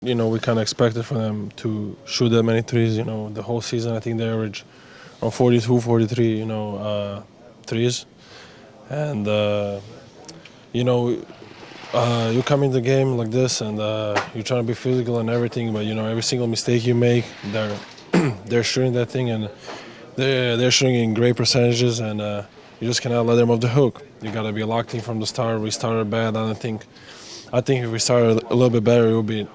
We kind of expected for them to shoot that many threes. The whole season, I think they average around 42, 43, threes. And, you come in the game like this and you're trying to be physical and everything, but, every single mistake you make, they're shooting that thing and they're shooting in great percentages and you just cannot let them off the hook. You got to be locked in from the start. We started bad, and I think if we started a little bit better, it would be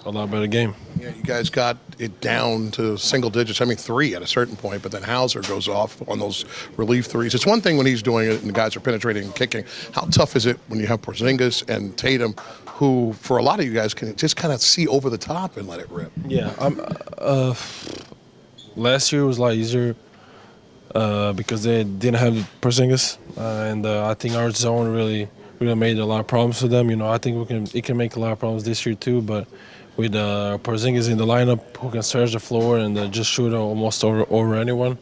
a lot better game. Yeah, you guys got it down to single digits, 3 at a certain point, but then Hauser goes off on those relief threes. It's one thing when he's doing it and the guys are penetrating and kicking. How tough is it when you have Porzingis and Tatum, who, for a lot of you guys, can just kind of see over the top and let it rip? Yeah, last year was a lot easier because they didn't have Porzingis, and I think our zone really made a lot of problems for them. I think it can make a lot of problems this year too, but with Porzingis in the lineup who can stretch the floor and just shoot almost over anyone,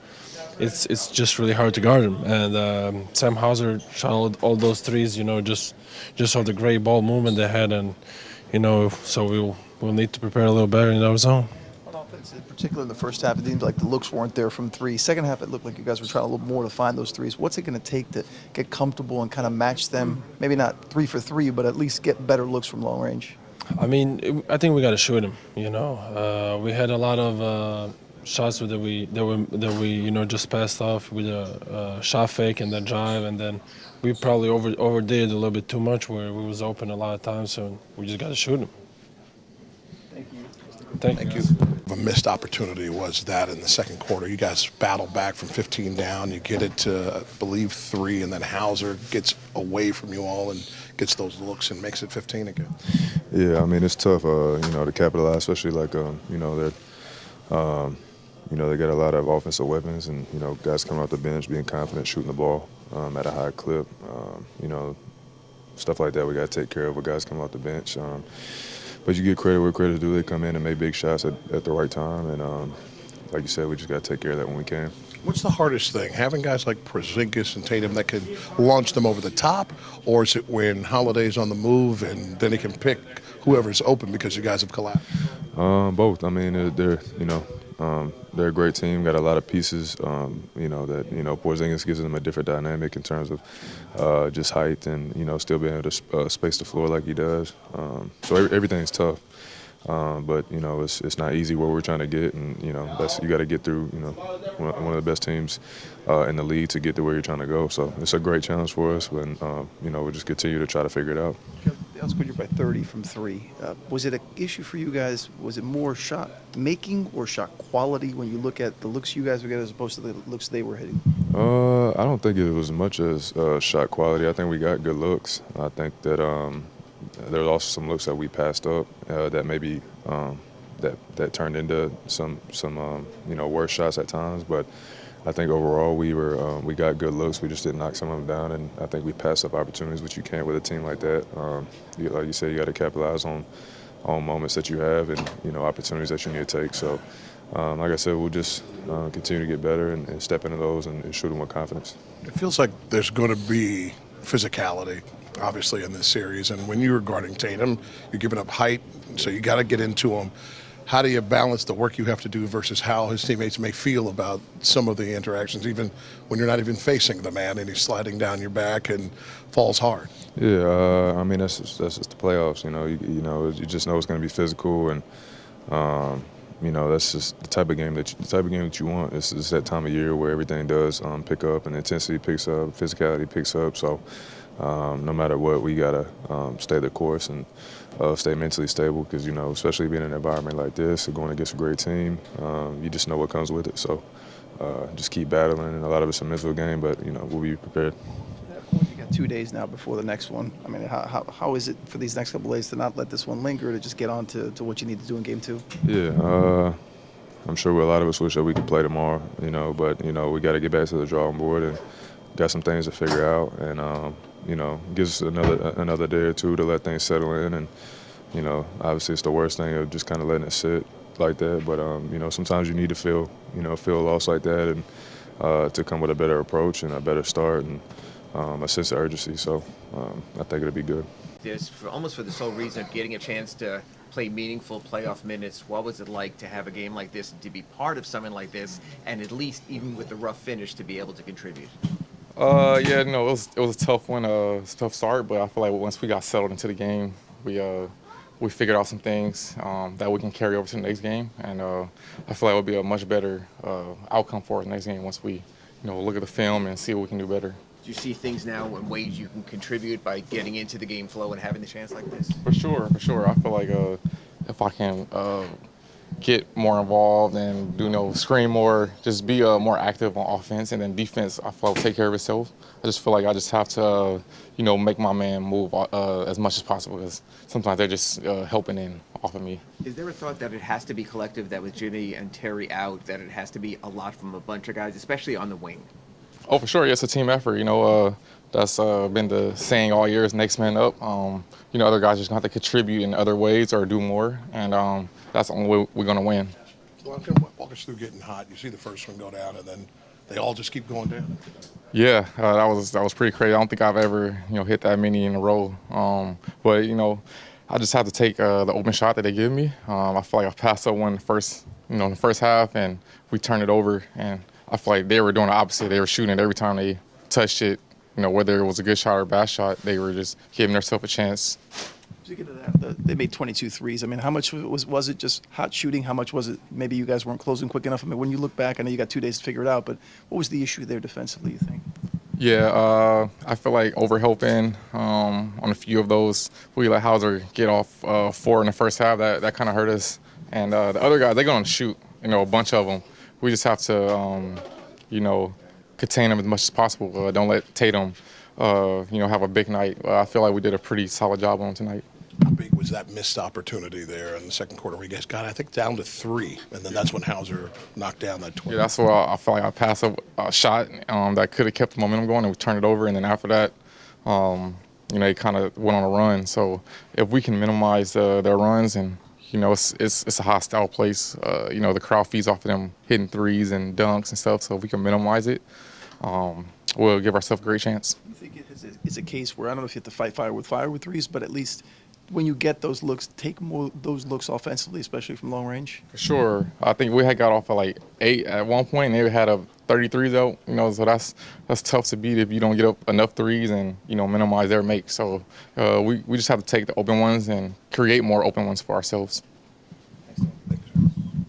it's just really hard to guard him. And Sam Hauser shot all those threes, just off the great ball movement they had, and so we'll need to prepare a little better in our zone. On offense, in particular in the first half, it seemed like the looks weren't there from three. Second half, it looked like you guys were trying a little more to find those threes. What's it going to take to get comfortable and kind of match them? Maybe not 3 for 3, but at least get better looks from long range. I think we got to shoot him. We had a lot of shots that we just passed off with a shot fake and then drive, and then we probably overdid it a little bit too much where we was open a lot of times. So we just got to shoot him. Thank you. Thank you. A missed opportunity was that in the second quarter. You guys battle back from 15 down. You get it to, I believe, 3, and then Hauser gets away from you all and gets those looks and makes it 15 again. Yeah, it's tough, to capitalize, especially like, they got a lot of offensive weapons and, guys coming off the bench, being confident, shooting the ball at a high clip. Stuff like that we got to take care of with guys coming off the bench. But you get credit where credit's due. They come in and make big shots at the right time. And like you said, we just got to take care of that when we can. What's the hardest thing? Having guys like Porzingis and Tatum that can launch them over the top, or is it when Holiday's on the move and then he can pick whoever's open because you guys have collapsed? Both. They're a great team. Got a lot of pieces. Porzingis gives them a different dynamic in terms of just height and still being able to space the floor like he does. So everything's tough. But it's not easy where we're trying to get, and you got to get through one of the best teams in the league to get to where you're trying to go. So it's a great challenge for us, and we'll just continue to try to figure it out. They outscored you by 30 from 3. Was it an issue for you guys? Was it more shot making or shot quality when you look at the looks you guys were getting as opposed to the looks they were hitting? I don't think it was as much as shot quality. I think we got good looks. I think that there were also some looks that we passed up that maybe that turned into some worse shots at times. But I think overall we got good looks. We just didn't knock some of them down, and I think we passed up opportunities, which you can't with a team like that. Like you said, you got to capitalize on moments that you have and opportunities that you need to take. So, like I said, we'll just continue to get better and step into those and shoot them with confidence. It feels like there's going to be physicality, obviously, in this series. And when you're guarding Tatum, you're giving up height, so you got to get into him. How do you balance the work you have to do versus how his teammates may feel about some of the interactions, even when you're not even facing the man and he's sliding down your back and falls hard? Yeah, that's just the playoffs. You just know it's going to be physical, and that's just the type of game that you want. It's that time of year where everything does pick up, and intensity picks up, physicality picks up. So no matter what, we gotta stay the course and stay mentally stable because especially being in an environment like this, going against a great team, you just know what comes with it. So just keep battling, and a lot of it's a mental game, but we'll be prepared. You got 2 days now before the next one. How is it for these next couple of days to not let this one linger, to just get on to what you need to do in game 2? Yeah, I'm sure a lot of us wish that we could play tomorrow, but we got to get back to the drawing board and got some things to figure out, and gives us another day or two to let things settle in, and obviously it's the worst thing of just kind of letting it sit like that, but sometimes you need to feel a loss like that, and to come with a better approach and a better start and a sense of urgency. So I think it'll be good. This almost for the sole reason of getting a chance to play meaningful playoff minutes. What was it like to have a game like this and to be part of something like this, and at least even with the rough finish to be able to contribute? Yeah, no, it was a tough one, tough start, but I feel like once we got settled into the game, we figured out some things that we can carry over to the next game, and I feel like it'll be a much better outcome for us next game once we, look at the film and see what we can do better. Do you see things now in ways you can contribute by getting into the game flow and having the chance like this? For sure, for sure. I feel like if I can get more involved and screen more, just be more active on offense, and then defense, I feel like will take care of itself. I just feel like I just have to, make my man move as much as possible, because sometimes they're just helping in off of me. Is there a thought that it has to be collective, that with Jimmy and Terry out, that it has to be a lot from a bunch of guys, especially on the wing? Oh, for sure. Yeah, it's a team effort. That's been the saying all year, is next man up. Other guys just going to have to contribute in other ways or do more, and that's the only way we're going to win. So walk us through getting hot. You see the first one go down, and then they all just keep going down. Yeah, that was pretty crazy. I don't think I've ever hit that many in a row. But I just have to take the open shot that they give me. I feel like I passed up one in the first half, and we turned it over, and I feel like they were doing the opposite. They were shooting it every time they touched it. Whether it was a good shot or a bad shot, they were just giving themselves a chance. Speaking of that, they made 22 threes. I mean, how much was it just hot shooting? How much was it maybe you guys weren't closing quick enough? I mean, when you look back, I know you got 2 days to figure it out, but what was the issue there defensively, you think? Yeah, I feel like overhelping on a few of those. We let Hauser get off 4 in the first half. That kind of hurt us. And the other guys, they're going to shoot, a bunch of them. We just have to, contain them as much as possible. Don't let Tatum, have a big night. I feel like we did a pretty solid job on him tonight. How big was that missed opportunity there in the second quarter where you guys got, I think, down to 3, and then that's when Hauser knocked down that 20? Yeah, that's where I feel like I passed a shot that could have kept the momentum going, and we turned it over. And then after that, they kind of went on a run. So if we can minimize their runs, and it's a hostile place. The crowd feeds off of them hitting threes and dunks and stuff. So if we can minimize it, we'll give ourselves a great chance. You think it's a case where, I don't know if you have to fight fire with threes, but at least when you get those looks, take more those looks offensively, especially from long range? For sure. I think we had got off at like 8 at one point, and they had a 33s out, so that's tough to beat if you don't get up enough threes and, minimize their make. So we just have to take the open ones and create more open ones for ourselves.